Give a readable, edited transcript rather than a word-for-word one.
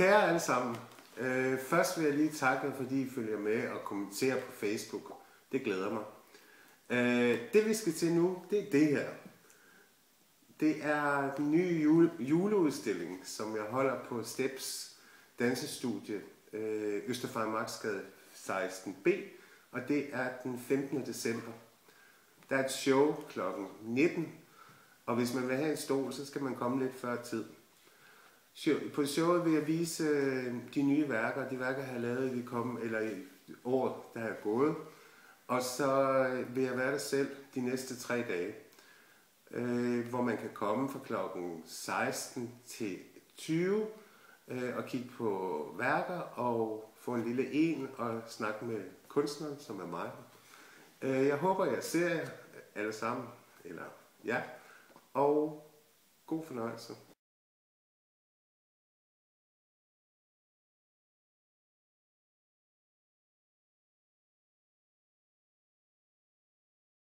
Kære alle sammen, først vil jeg lige takke jer, fordi I følger med og kommenterer på Facebook. Det glæder mig. Det vi skal til nu, det er det her. Det er den nye juleudstilling, som jeg holder på Steps dansestudie Øster Farimagsgade 16B, og det er den 15. december. Der er et show kl. 19, og hvis man vil have en stol, så skal man komme lidt før tid. På showet vil jeg vise de nye værker, de værker, jeg har lavet i året, der er gået. Og så vil jeg være der selv de næste 3 dage, hvor man kan komme fra klokken 16 til 20 og kigge på værker og få en lille en og snakke med kunstneren, som er mig. Jeg håber, jeg ser jer alle sammen, og god fornøjelse.